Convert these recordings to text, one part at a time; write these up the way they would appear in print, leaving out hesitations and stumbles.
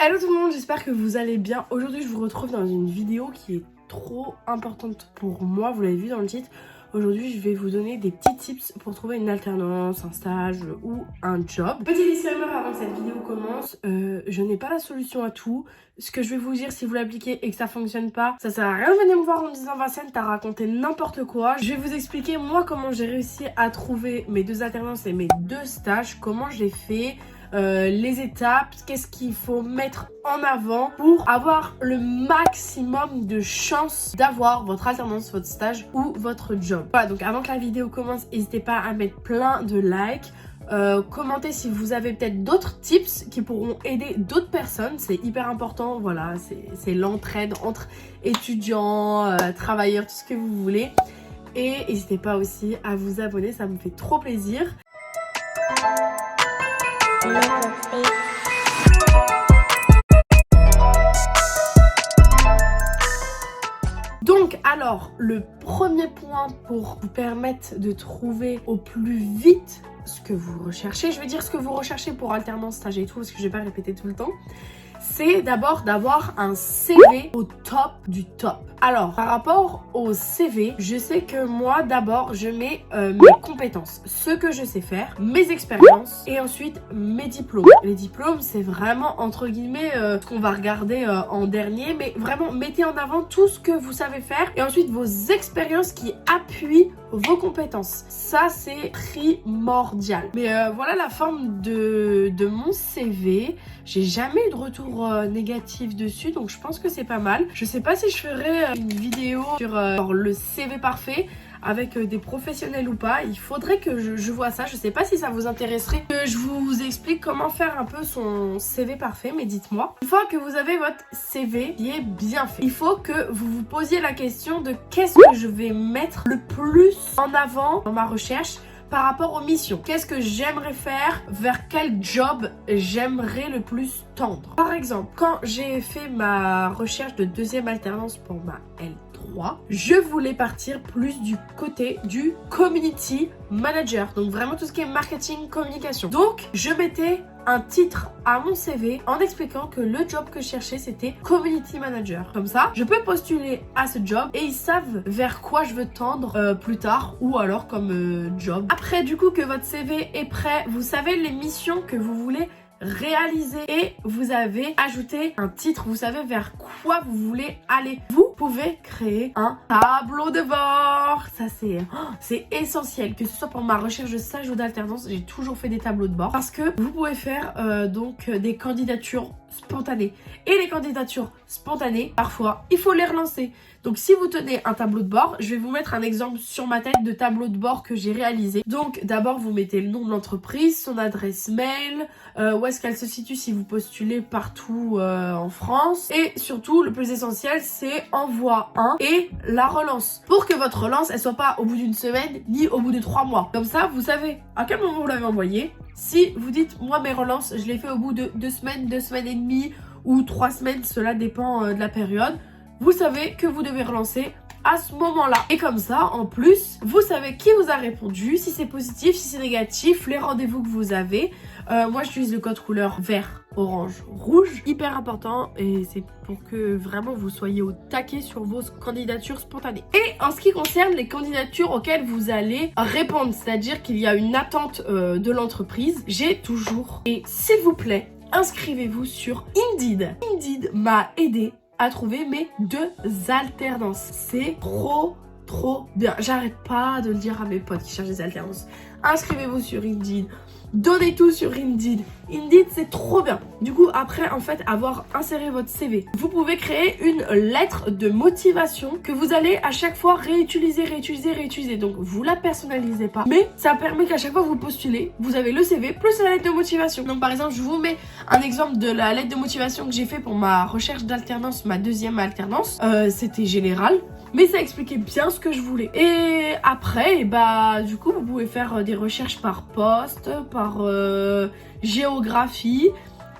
Hello tout le monde, j'espère que vous allez bien. Aujourd'hui je vous retrouve dans une vidéo qui est trop importante pour moi, vous l'avez vu dans le titre. Aujourd'hui je vais vous donner des petits tips pour trouver une alternance, un stage ou un job. Petit disclaimer avant que cette vidéo commence, je n'ai pas la solution à tout. Ce que je vais vous dire, si vous l'appliquez et que ça fonctionne pas, ça sert à rien de venir me voir en me disant Vincent t'as raconté n'importe quoi. Je vais vous expliquer moi comment j'ai réussi à trouver mes deux alternances et mes deux stages, comment j'ai fait. Les étapes, qu'est-ce qu'il faut mettre en avant pour avoir le maximum de chances d'avoir votre alternance, votre stage ou votre job. Voilà, donc avant que la vidéo commence, n'hésitez pas à mettre plein de likes. Commentez si vous avez peut-être d'autres tips qui pourront aider d'autres personnes, c'est hyper important, voilà, c'est l'entraide entre étudiants, travailleurs, tout ce que vous voulez. Et n'hésitez pas aussi à vous abonner, ça me fait trop plaisir. Donc alors, le premier point pour vous permettre de trouver au plus vite ce que vous recherchez, je vais dire ce que vous recherchez pour alternance, stage et tout, parce que je vais pas répéter tout le temps, c'est d'abord d'avoir un CV au top du top. Alors, par rapport au CV, je sais que moi, d'abord, je mets mes compétences, ce que je sais faire, mes expériences et ensuite mes diplômes. Les diplômes, c'est vraiment, entre guillemets, ce qu'on va regarder en dernier, mais vraiment, mettez en avant tout ce que vous savez faire et ensuite vos expériences qui appuient vos compétences. Ça, c'est primordial. Mais voilà la forme de mon CV. J'ai jamais eu de retour négatif dessus, donc je pense que c'est pas mal. Je sais pas si je ferai une vidéo sur le CV parfait avec des professionnels ou pas. Il faudrait que je vois ça. Je sais pas si ça vous intéresserait que je vous explique comment faire un peu son CV parfait, mais dites-moi. Une fois que vous avez votre CV qui est bien fait, il faut que vous vous posiez la question de qu'est-ce que je vais mettre le plus en avant dans ma recherche par rapport aux missions. Qu'est-ce que j'aimerais faire? Vers quel job j'aimerais le plus tendre? Par exemple, quand j'ai fait ma recherche de deuxième alternance pour ma L3, je voulais partir plus du côté du community manager. Donc vraiment tout ce qui est marketing, communication. Donc je mettais un titre à mon CV en expliquant que le job que je cherchais c'était community manager. Comme ça, je peux postuler à ce job et ils savent vers quoi je veux tendre plus tard ou alors comme job. Après du coup que votre CV est prêt, vous savez les missions que vous voulez réaliser et vous avez ajouté un titre, vous savez vers quoi vous voulez aller. Vous pouvez créer un tableau de bord. Ça c'est essentiel, que ce soit pour ma recherche de stage ou d'alternance, j'ai toujours fait des tableaux de bord parce que vous pouvez faire donc des candidatures spontanées. Et les candidatures spontanées, parfois, il faut les relancer. Donc si vous tenez un tableau de bord, je vais vous mettre un exemple sur ma tête de tableau de bord que j'ai réalisé. Donc d'abord vous mettez le nom de l'entreprise, son adresse mail, où est-ce qu'elle se situe si vous postulez partout en France. Et surtout le plus essentiel c'est envoi 1 et la relance. Pour que votre relance elle soit pas au bout d'une semaine ni au bout de 3 mois. Comme ça vous savez à quel moment vous l'avez envoyé. Si vous dites moi mes relances je les fais au bout de 2 semaines, 2 semaines et demie ou 3 semaines, cela dépend de la période. Vous savez que vous devez relancer à ce moment-là. Et comme ça, en plus, vous savez qui vous a répondu, si c'est positif, si c'est négatif, les rendez-vous que vous avez. Moi, j'utilise le code couleur vert, orange, rouge. Hyper important et c'est pour que vraiment vous soyez au taquet sur vos candidatures spontanées. Et en ce qui concerne les candidatures auxquelles vous allez répondre, c'est-à-dire qu'il y a une attente de l'entreprise, j'ai toujours, et s'il vous plaît, inscrivez-vous sur Indeed. Indeed m'a aidé à trouver mes deux alternances. C'est trop bien. J'arrête pas de le dire à mes potes qui cherchent des alternances. Inscrivez-vous sur Indeed. Donnez tout sur Indeed. Indeed, c'est trop bien. Du coup, après, en fait, avoir inséré votre CV, vous pouvez créer une lettre de motivation que vous allez à chaque fois réutiliser. Donc, vous la personnalisez pas. Mais ça permet qu'à chaque fois que vous postulez, vous avez le CV plus la lettre de motivation. Donc, par exemple, je vous mets un exemple de la lettre de motivation que j'ai fait pour ma recherche d'alternance, ma deuxième alternance. C'était général. Mais ça expliquait bien ce que je voulais. Et après, bah, du coup, vous pouvez faire des recherches par poste, par géographie.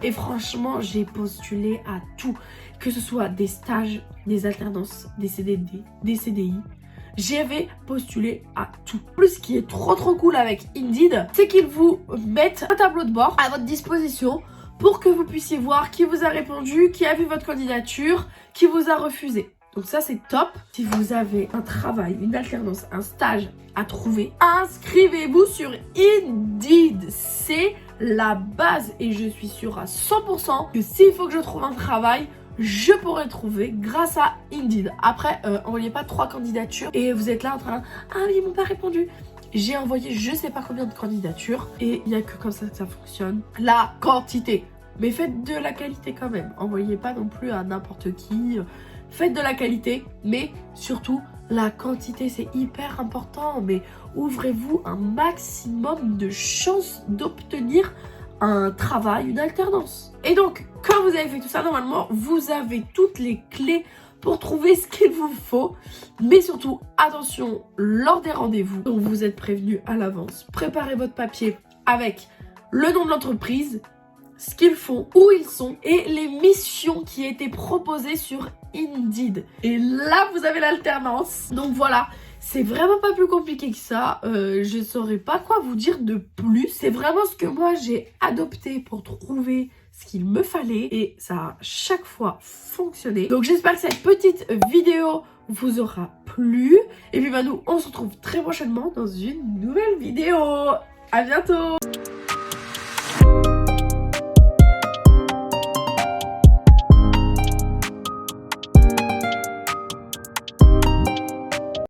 Et franchement, j'ai postulé à tout. Que ce soit des stages, des alternances, des CDD, des CDI. J'avais postulé à tout. Plus, ce qui est trop cool avec Indeed, c'est qu'ils vous mettent un tableau de bord à votre disposition pour que vous puissiez voir qui vous a répondu, qui a vu votre candidature, qui vous a refusé. Donc ça c'est top. Si vous avez un travail, une alternance, un stage à trouver, inscrivez-vous sur Indeed. C'est la base et je suis sûre à 100% que s'il faut que je trouve un travail, je pourrais trouver grâce à Indeed. Après, envoyez pas 3 candidatures et vous êtes là en train « Ah oui, ils m'ont pas répondu ». J'ai envoyé je sais pas combien de candidatures et il n'y a que comme ça que ça fonctionne. La quantité. Mais faites de la qualité quand même. Envoyez pas non plus à n'importe qui. Faites de la qualité, mais surtout la quantité, c'est hyper important. Mais ouvrez-vous un maximum de chances d'obtenir un travail, une alternance. Et donc, quand vous avez fait tout ça, normalement, vous avez toutes les clés pour trouver ce qu'il vous faut. Mais surtout, attention, lors des rendez-vous, donc vous êtes prévenu à l'avance. Préparez votre papier avec le nom de l'entreprise, ce qu'ils font, où ils sont et les missions qui étaient proposées sur Indeed. Et là, vous avez l'alternance. Donc voilà, c'est vraiment pas plus compliqué que ça. Je saurais pas quoi vous dire de plus. C'est vraiment ce que moi j'ai adopté pour trouver ce qu'il me fallait et ça a chaque fois fonctionné. Donc j'espère que cette petite vidéo vous aura plu. Et puis bah nous, on se retrouve très prochainement dans une nouvelle vidéo. À bientôt!